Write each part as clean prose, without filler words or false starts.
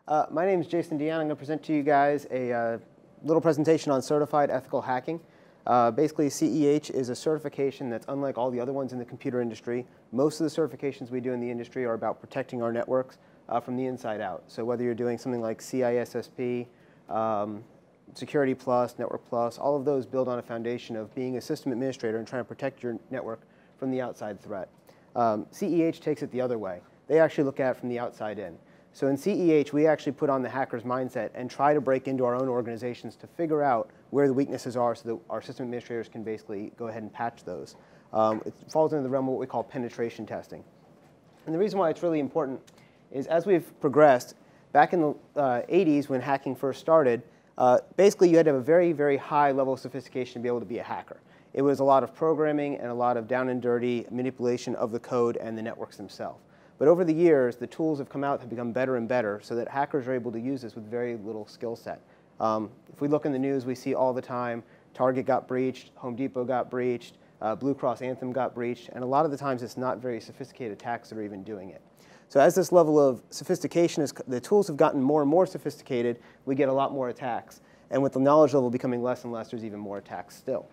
My name is Jason Dion. I'm going to present to you guys a little presentation on certified ethical hacking. Basically, CEH is a certification that's unlike all the other ones in the computer industry. Most of the certifications we do in the industry are about protecting our networks from the inside out. So whether you're doing something like CISSP, Security Plus, Network Plus, all of those build on a foundation of being a system administrator and trying to protect your network from the outside threat. CEH takes it the other way. They actually look at it from the outside in. So in CEH, we actually put on the hacker's mindset and try to break into our own organizations to figure out where the weaknesses are so that our system administrators can basically go ahead and patch those. It falls into the realm of what we call penetration testing. And the reason why it's really important is as we've progressed, back in the 80s when hacking first started, basically you had to have a very, very high level of sophistication to be able to be a hacker. It was a lot of programming and a lot of down and dirty manipulation of the code and the networks themselves. But over the years, the tools have come out, have become better and better, so that hackers are able to use this with very little skill set. If we look in the news, we see all the time, Target got breached, Home Depot got breached, Blue Cross Anthem got breached, and a lot of the times it's not very sophisticated attacks that are even doing it. So as this level of sophistication, the tools have gotten more and more sophisticated, we get a lot more attacks. And with the knowledge level becoming less and less, there's even more attacks still.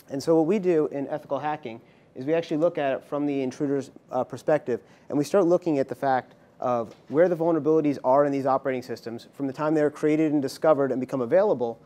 And so what we do in ethical hacking is we actually look at it from the intruder's perspective, and we start looking at the fact of where the vulnerabilities are in these operating systems from the time they're created and discovered and become available.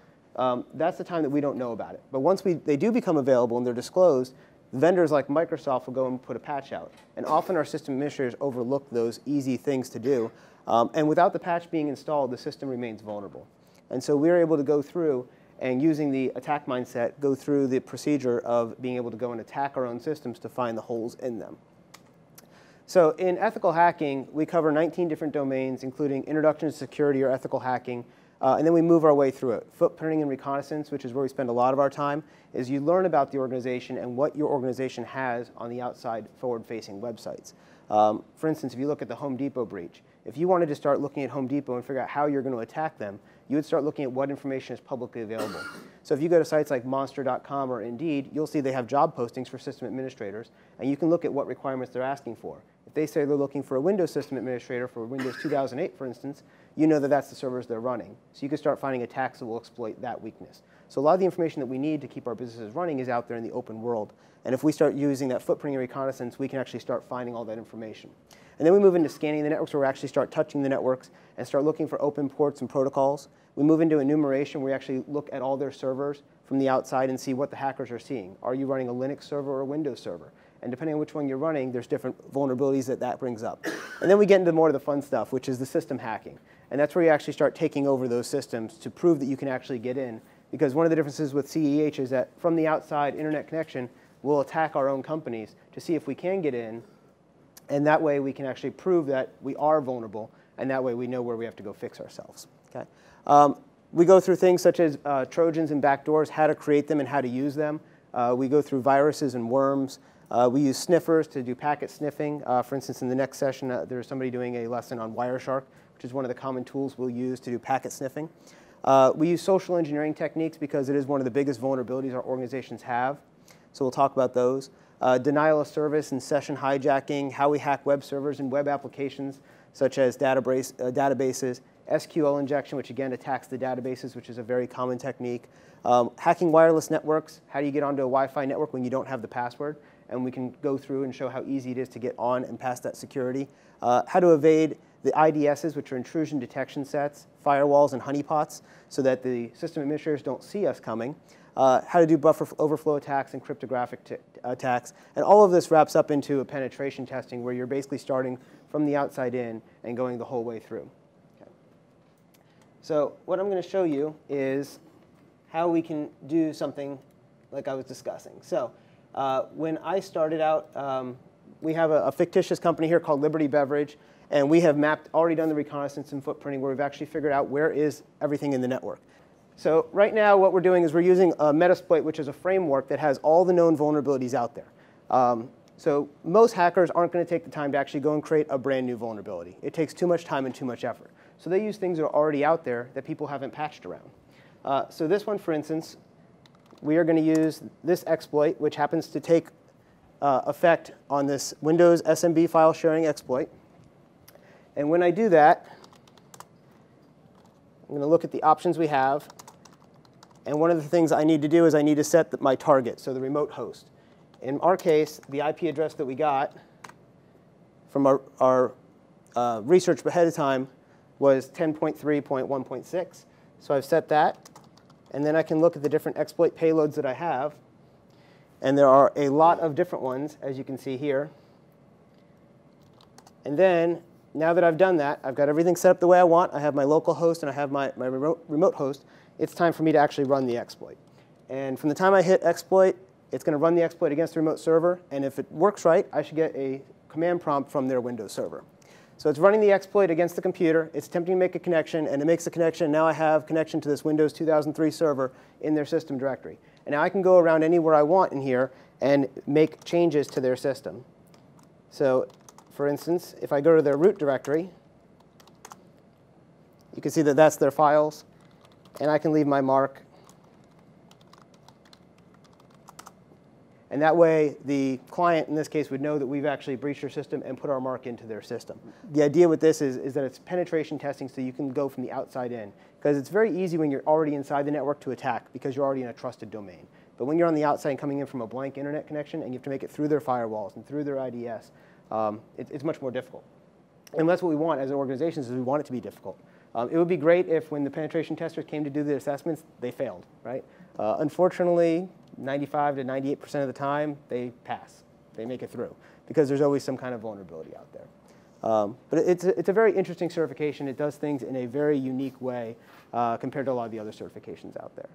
That's the time that we don't know about it. But once they do become available and they're disclosed, vendors like Microsoft will go and put a patch out. And often our system administrators overlook those easy things to do. And without the patch being installed, the system remains vulnerable. And so we're able to go through and using the attack mindset, go through the procedure of being able to go and attack our own systems to find the holes in them. So in ethical hacking, we cover 19 different domains, including introduction to security or ethical hacking, and then we move our way through it. Footprinting and reconnaissance, which is where we spend a lot of our time, is you learn about the organization and what your organization has on the outside forward-facing websites. For instance, if you look at the Home Depot breach, if you wanted to start looking at Home Depot and figure out how you're going to attack them, you would start looking at what information is publicly available. So if you go to sites like monster.com or Indeed, you'll see they have job postings for system administrators, and you can look at what requirements they're asking for. If they say they're looking for a Windows system administrator for Windows 2008, for instance, you know that that's the servers they're running. So you can start finding attacks that will exploit that weakness. So a lot of the information that we need to keep our businesses running is out there in the open world. And if we start using that footprinting and reconnaissance, we can actually start finding all that information. And then we move into scanning the networks, where we actually start touching the networks and start looking for open ports and protocols. We move into enumeration, where we actually look at all their servers from the outside and see what the hackers are seeing. Are you running a Linux server or a Windows server? And depending on which one you're running, there's different vulnerabilities that brings up. And then we get into more of the fun stuff, which is the system hacking. And that's where you actually start taking over those systems to prove that you can actually get in. Because one of the differences with CEH is that from the outside internet connection, we'll attack our own companies to see if we can get in. And that way we can actually prove that we are vulnerable, and that way we know where we have to go fix ourselves. Okay? We go through things such as Trojans and backdoors, how to create them and how to use them. We go through viruses and worms. We use sniffers to do packet sniffing. For instance, in the next session, there's somebody doing a lesson on Wireshark, which is one of the common tools we'll use to do packet sniffing. We use social engineering techniques because it is one of the biggest vulnerabilities our organizations have. So we'll talk about those. Denial of service and session hijacking, how we hack web servers and web applications such as databases, SQL injection, which again attacks the databases, which is a very common technique. Hacking wireless networks, how do you get onto a Wi-Fi network when you don't have the password? And we can go through and show how easy it is to get on and pass that security. How to evade the IDSs, which are intrusion detection sets, firewalls, and honeypots, so that the system administrators don't see us coming. How to do buffer overflow attacks and cryptographic attacks. And all of this wraps up into a penetration testing where you're basically starting from the outside in and going the whole way through. Okay. So what I'm going to show you is how we can do something like I was discussing. So when I started out, we have a fictitious company here called Liberty Beverage, and we have already done the reconnaissance and footprinting where we've actually figured out where is everything in the network. So right now what we're doing is we're using a Metasploit, which is a framework that has all the known vulnerabilities out there. So most hackers aren't going to take the time to actually go and create a brand new vulnerability. It takes too much time and too much effort. So they use things that are already out there that people haven't patched around. So this one, for instance, we are going to use this exploit, which happens to take effect on this Windows SMB file sharing exploit. And when I do that, going to look at the options we have. And one of the things I need to do is I need to set my target, so the remote host. In our case, the IP address that we got from our research ahead of time was 10.3.1.6. So I've set that. And then I can look at the different exploit payloads that I have. And there are a lot of different ones, as you can see here. And then, now that I've done that, I've got everything set up the way I want. I have my local host and I have my remote host. It's time for me to actually run the exploit. And from the time I hit exploit, it's going to run the exploit against the remote server. And if it works right, I should get a command prompt from their Windows server. So it's running the exploit against the computer. It's attempting to make a connection, and it makes a connection. Now I have connection to this Windows 2003 server in their system directory. And now I can go around anywhere I want in here and make changes to their system. So for instance, if I go to their root directory, you can see that that's their files. And I can leave my mark. And that way, the client, in this case, would know that we've actually breached their system and put our mark into their system. The idea with this is that it's penetration testing, so you can go from the outside in. Because it's very easy when you're already inside the network to attack, because you're already in a trusted domain. But when you're on the outside and coming in from a blank internet connection, and you have to make it through their firewalls and through their IDS, it's much more difficult. And that's what we want as organizations, is we want it to be difficult. It would be great if when the penetration testers came to do the assessments, they failed, right? Unfortunately, 95 to 98% of the time, they pass. They make it through, because there's always some kind of vulnerability out there. But it's a very interesting certification. It does things in a very unique way compared to a lot of the other certifications out there.